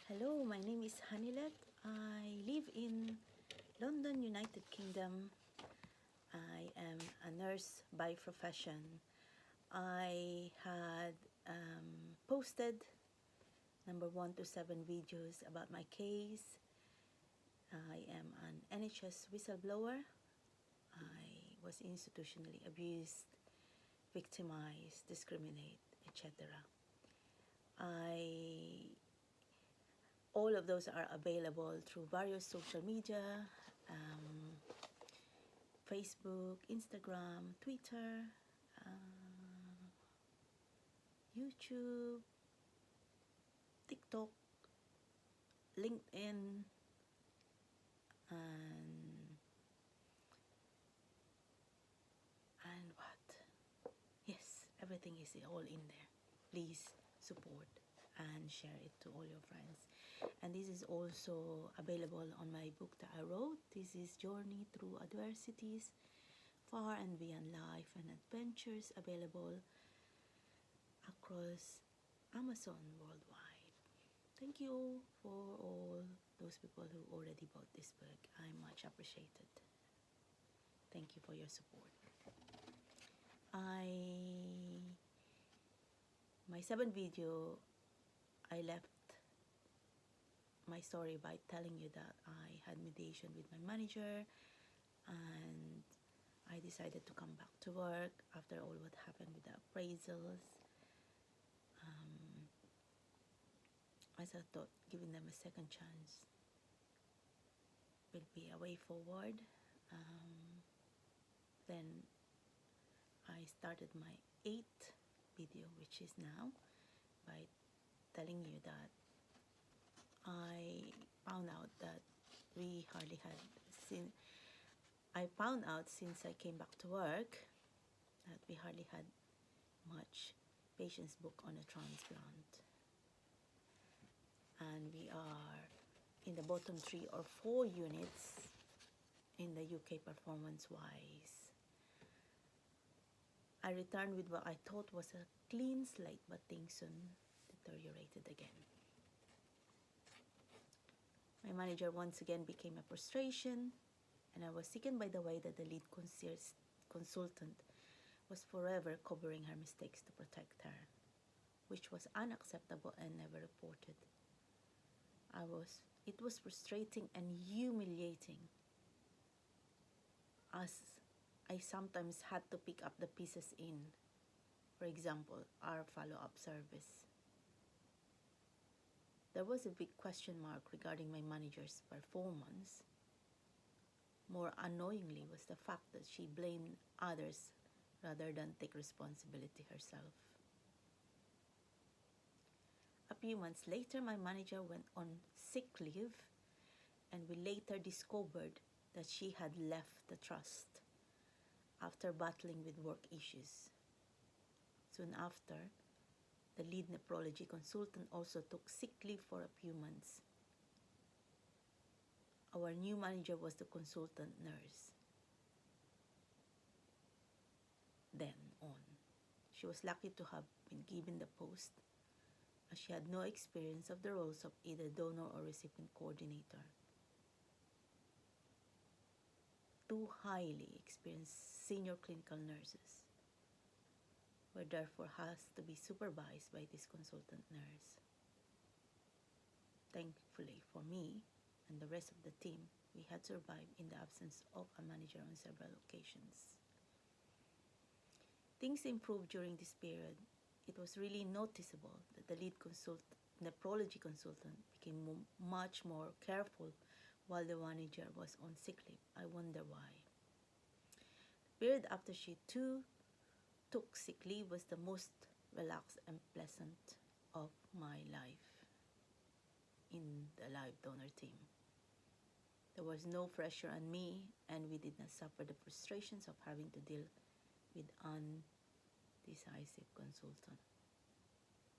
Hello, my name is Hanilet. I live in London, United Kingdom. I am a nurse by profession. I had posted number 1 to 7 videos about my case. I am an NHS whistleblower. I was institutionally abused, victimized, discriminated, etc. All of those are available through various social media, Facebook, Instagram, Twitter, YouTube, TikTok, LinkedIn, and what? Yes, everything is all in there. Please support and share it to all your friends. And this is also available on my book that I wrote. This is Journey Through Adversities, Far and Beyond Life and Adventures, available across Amazon worldwide. Thank you for all those people who already bought this book. I much appreciated. Thank you for your support. My 7th video, I left my story by telling you that I had mediation with my manager and I decided to come back to work after all what happened with the appraisals. As I thought giving them a second chance will be a way forward. Then I started my 8th video, which is now, by telling you that I found out that we hardly had I found out since I came back to work that we hardly had much patients booked on a transplant. And we are in the bottom 3 or 4 units in the UK performance-wise. I returned with what I thought was a clean slate, but things soon deteriorated again. My manager once again became a frustration, and I was sickened by the way that the lead consultant was forever covering her mistakes to protect her, which was unacceptable and never reported. It was frustrating and humiliating, as I sometimes had to pick up the pieces in, for example, our follow-up service. There was a big question mark regarding my manager's performance. More annoyingly was the fact that she blamed others rather than take responsibility herself. A few months later, my manager went on sick leave, and we later discovered that she had left the trust after battling with work issues. Soon after, the lead nephrology consultant also took sick leave for a few months. Our new manager was the consultant nurse. Then on. She was lucky to have been given the post, as she had no experience of the roles of either donor or recipient coordinator. 2 highly experienced senior clinical nurses were therefore has to be supervised by this consultant nurse. Thankfully for me and the rest of the team, we had survived in the absence of a manager on several occasions. Things improved during this period. It was really noticeable that the lead nephrology consultant became much more careful while the manager was on sick leave. I wonder why. The period after she too took sick leave was the most relaxed and pleasant of my life in the live donor team. There was no pressure on me, and we did not suffer the frustrations of having to deal with undecisive consultant.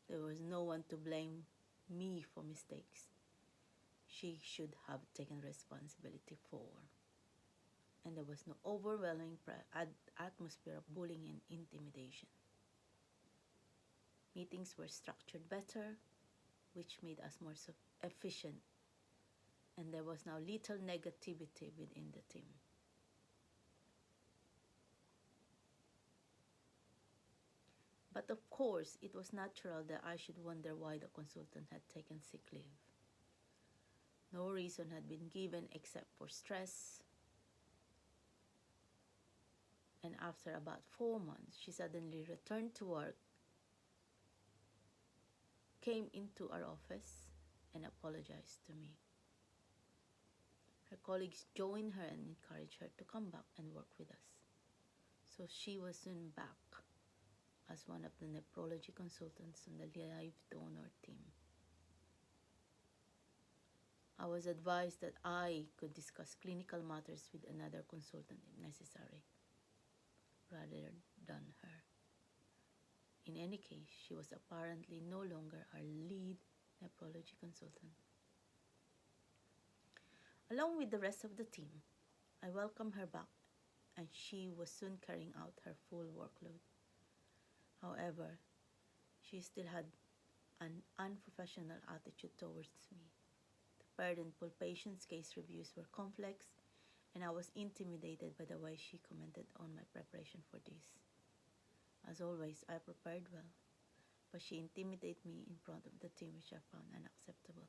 There was no one to blame me for mistakes she should have taken responsibility for. And there was no overwhelming atmosphere of bullying and intimidation. Meetings were structured better. which made us more efficient, and there was now little negativity within the team. But of course, it was natural that I should wonder why the consultant had taken sick leave. No reason had been given except for stress. And after about 4 months, she suddenly returned to work, came into our office, and apologized to me. Her colleagues joined her and encouraged her to come back and work with us. So she was soon back as one of the nephrology consultants on the live donor team. I was advised that I could discuss clinical matters with another consultant if necessary, rather than her. In any case, she was apparently no longer our lead nephrology consultant. Along with the rest of the team, I welcomed her back, and she was soon carrying out her full workload. However, she still had an unprofessional attitude towards me. The burdensome patient's case reviews were complex, and I was intimidated by the way she commented on my preparation for this. As always, I prepared well, but she intimidated me in front of the team, which I found unacceptable.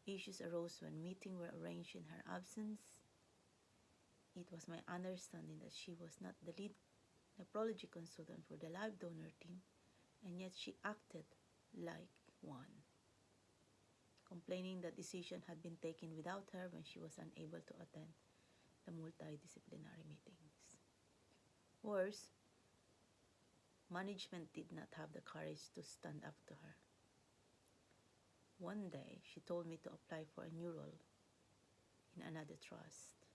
Issues arose when meetings were arranged in her absence. It was my understanding that she was not the lead nephrology consultant for the live donor team, and yet she acted like one, complaining that decision had been taken without her when she was unable to attend the multidisciplinary meetings. Worse, management did not have the courage to stand up to her. One day, she told me to apply for a new role in another trust,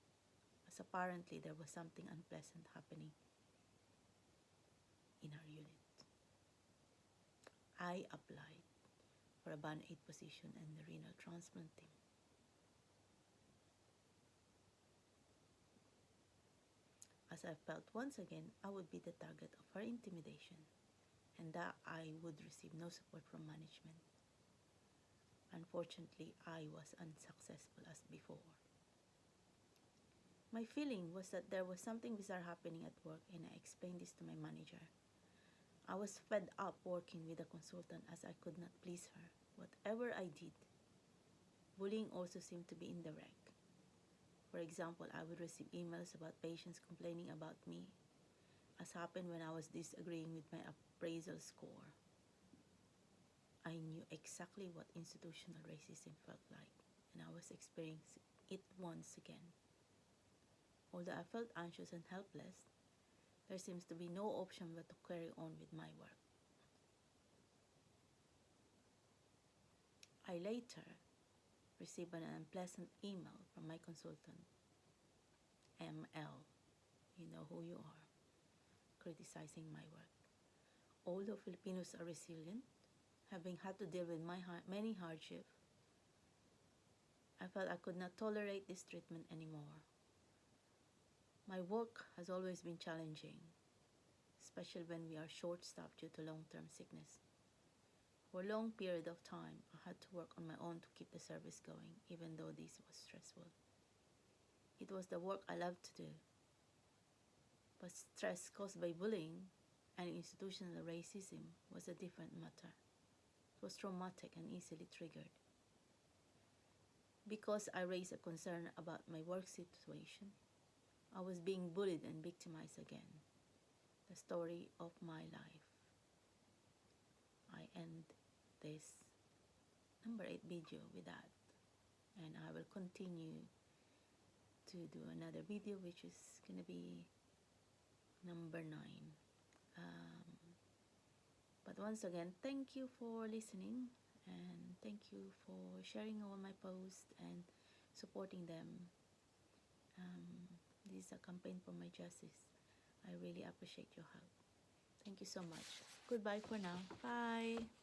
as apparently there was something unpleasant happening in her unit. I applied for a Band 8 position in the renal transplant team. As I felt once again I would be the target of her intimidation, and that I would receive no support from management. Unfortunately, I was unsuccessful as before. My feeling was that there was something bizarre happening at work, and I explained this to my manager. I was fed up working with a consultant as I could not please her. Whatever I did, bullying also seemed to be in the reg. For example, I would receive emails about patients complaining about me, as happened when I was disagreeing with my appraisal score. I knew exactly what institutional racism felt like, and I was experiencing it once again. Although I felt anxious and helpless, there seems to be no option but to carry on with my work. I later received an unpleasant email from my consultant, ML, you know who you are, criticizing my work. Although Filipinos are resilient, having had to deal with many hardships, I felt I could not tolerate this treatment anymore. My work has always been challenging, especially when we are short-staffed due to long-term sickness. For a long period of time, I had to work on my own to keep the service going, even though this was stressful. It was the work I loved to do, but stress caused by bullying and institutional racism was a different matter. It was traumatic and easily triggered. Because I raised a concern about my work situation, I was being bullied and victimized again. The story of my life. I end this number 8 video with that, and I will continue to do another video which is gonna be number 9. But once again, thank you for listening, and thank you for sharing all my posts and supporting them. This is a campaign for my justice. I really appreciate your help. Thank you so much. Goodbye for now. Bye.